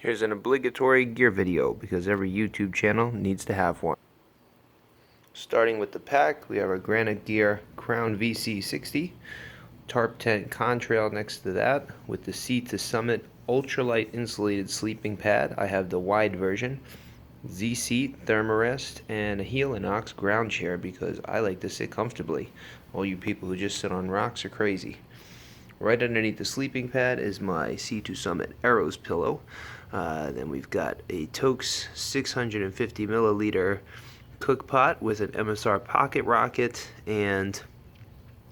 Here's an obligatory gear video because every YouTube channel needs to have one. Starting with the pack, we have our Granite Gear Crown VC60, tarp tent contrail next to that with the Sea to Summit ultralight insulated sleeping pad. I have the wide version, Z-seat, thermarest, and a Helinox ground chair because I like to sit comfortably. All you people who just sit on rocks are crazy. Right underneath the sleeping pad is my Sea to Summit Arrows pillow. Then we've got a Tokes 650 milliliter cook pot with an MSR pocket rocket and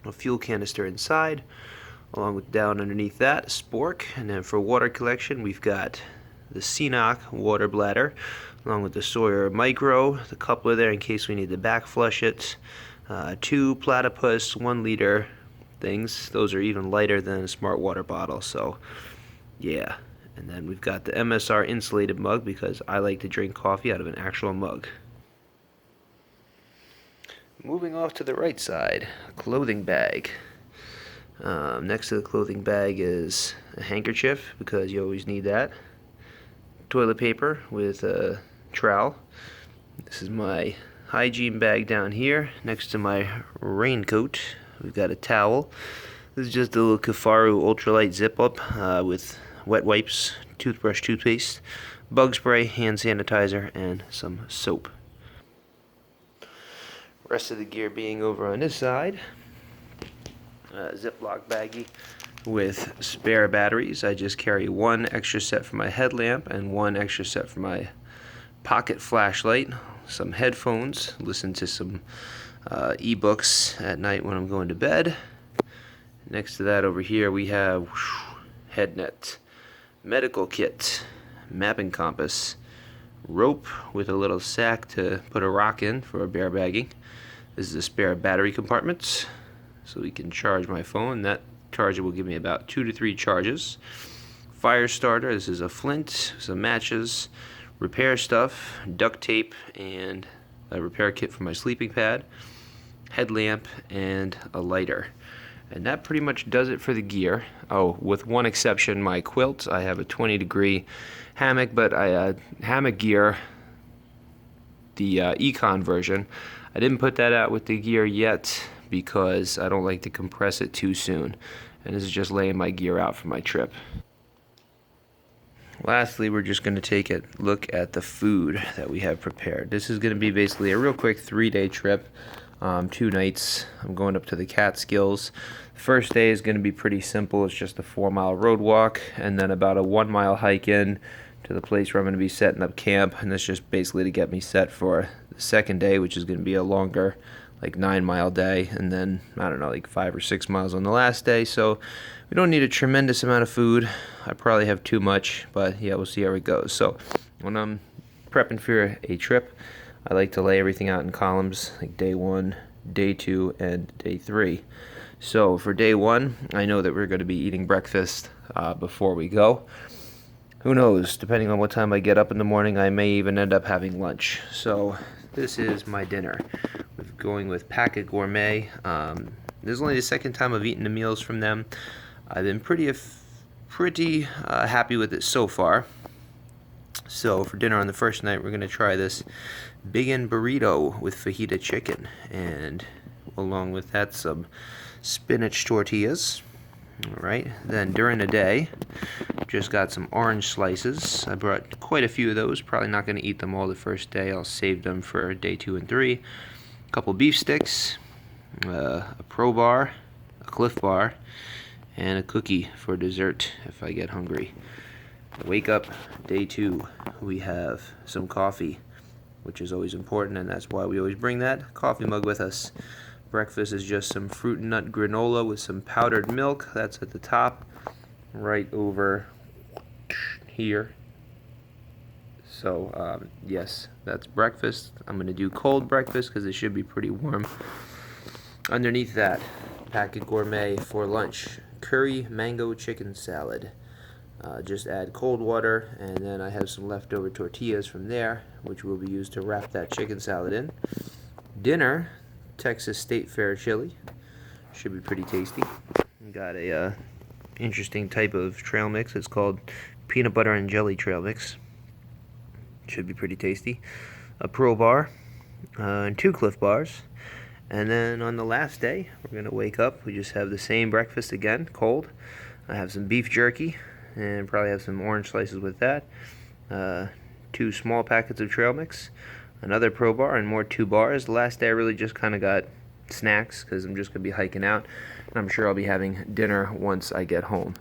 a fuel canister inside, along with down underneath that spork. And then for water collection, we've got the Ceenoc water bladder along with the Sawyer Micro, the coupler there in case we need to back flush it, 2 platypus 1 liter things. Those are even lighter than a smart water bottle, so yeah. And then we've got the MSR insulated mug because I like to drink coffee out of an actual mug. Moving off to the right side, a clothing bag. Next to the clothing bag is a handkerchief because you always need that. Toilet paper with a trowel. This is my hygiene bag down here. Next to my raincoat, we've got a towel. This is just a little Kafaru ultralight zip up with wet wipes, toothbrush, toothpaste, bug spray, hand sanitizer, and some soap. Rest of the gear being over on this side. Ziploc baggie with spare batteries. I just carry 1 extra set for my headlamp and 1 extra set for my pocket flashlight. Some headphones, listen to some ebooks at night when I'm going to bed. Next to that over here we have head net, medical kit, mapping compass, rope with a little sack to put a rock in for bear bagging. This is a spare battery compartment so we can charge my phone. That charger will give me about 2 to 3 charges. Fire starter, this is a flint, some matches, repair stuff, duct tape, and a repair kit for my sleeping pad, headlamp, and a lighter. And that pretty much does it for the gear. Oh, with one exception, my quilt. I have a 20-degree hammock, but hammock gear, the Econ version, I didn't put that out with the gear yet because I don't like to compress it too soon. And this is just laying my gear out for my trip. Lastly, we're just going to take a look at the food that we have prepared. This is going to be basically a real quick 3-day trip. 2 nights. I'm going up to the Catskills. First day is going to be pretty simple. It's just a 4-mile road walk and then about a 1-mile hike in to the place where I'm going to be setting up camp. And that's just basically to get me set for the second day, which is going to be a longer, like 9-mile day, and then I don't know, like 5 or 6 miles on the last day. So we don't need a tremendous amount of food. I probably have too much, but yeah, we'll see how it goes. So when I'm prepping for a trip, I like to lay everything out in columns, like day 1, day 2, and day 3. So for day 1, I know that we're going to be eating breakfast before we go. Who knows? Depending on what time I get up in the morning, I may even end up having lunch. So this is my dinner. We're going with Packet Gourmet. This is only the second time I've eaten the meals from them. I've been pretty happy with it so far. So for dinner on the first night, we're going to try this Biggin burrito with fajita chicken, and along with that some spinach tortillas. Alright, then during the day, just got some orange slices. I brought quite a few of those, probably not going to eat them all the first day. I'll save them for day 2 and 3. A couple beef sticks, a Pro bar, a Cliff bar, and a cookie for dessert if I get hungry. Wake up, day 2, we have some coffee, which is always important, and that's why we always bring that coffee mug with us. Breakfast is just some fruit and nut granola with some powdered milk. That's at the top, right over here. So, yes, that's breakfast. I'm going to do cold breakfast because it should be pretty warm. Underneath that, Packet Gourmet for lunch, curry mango chicken salad. Just add cold water, and then I have some leftover tortillas from there, which will be used to wrap that chicken salad in. Dinner, Texas State Fair chili. Should be pretty tasty. Got a interesting type of trail mix. It's called peanut butter and jelly trail mix. Should be pretty tasty. A Pro bar and 2 Cliff bars. And then on the last day, we're going to wake up. We just have the same breakfast again, cold. I have some beef jerky and probably have some orange slices with that. 2 small packets of trail mix, another Pro bar, and more 2 bars. The last day I really just kind of got snacks because I'm just going to be hiking out. And I'm sure I'll be having dinner once I get home.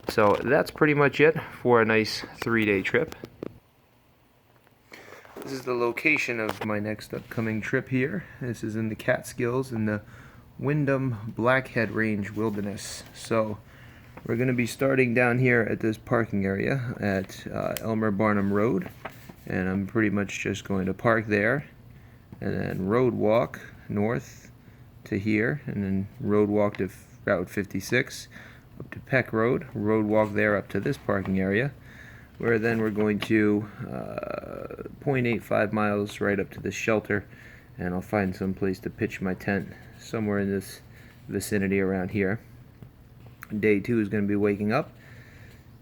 So that's pretty much it for a nice 3-day trip. This is the location of my next upcoming trip here. This is in the Catskills in the Wyndham Blackhead Range Wilderness. So we're going to be starting down here at this parking area at Elmer Barnum Road. And I'm pretty much just going to park there and then road walk north to here and then road walk to Route 56 up to Peck Road, road walk there up to this parking area, where then we're going to 0.85 miles right up to the shelter, and I'll find some place to pitch my tent somewhere in this vicinity around here. Day 2 is going to be waking up,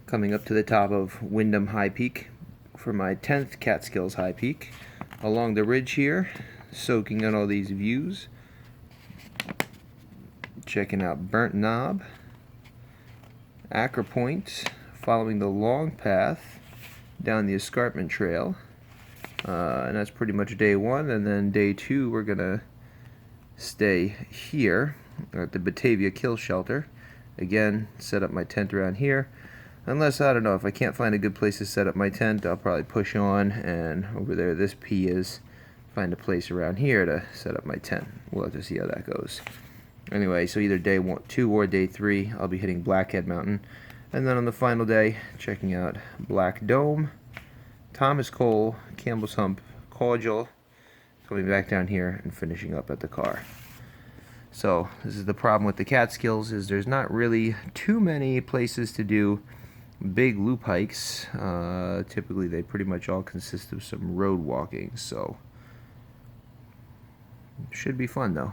coming up to the top of Wyndham High Peak for my 10th Catskills High Peak. Along the ridge here, soaking in all these views, checking out Burnt Knob, Acre Point, following the long path down the escarpment trail, and that's pretty much day 1. And then day 2 we're gonna stay here at the Batavia Kill Shelter. Again, set up my tent around here, unless, I don't know, if I can't find a good place to set up my tent, I'll probably push on and over there this P is, find a place around here to set up my tent. We'll have to see how that goes. Anyway, so either day 2 or day 3 I'll be hitting Blackhead Mountain. And then on the final day, checking out Black Dome, Thomas Cole, Campbell's Hump, Cordial, coming back down here and finishing up at the car. So this is the problem with the Catskills, is there's not really too many places to do big loop hikes. Typically they pretty much all consist of some road walking, so should be fun though.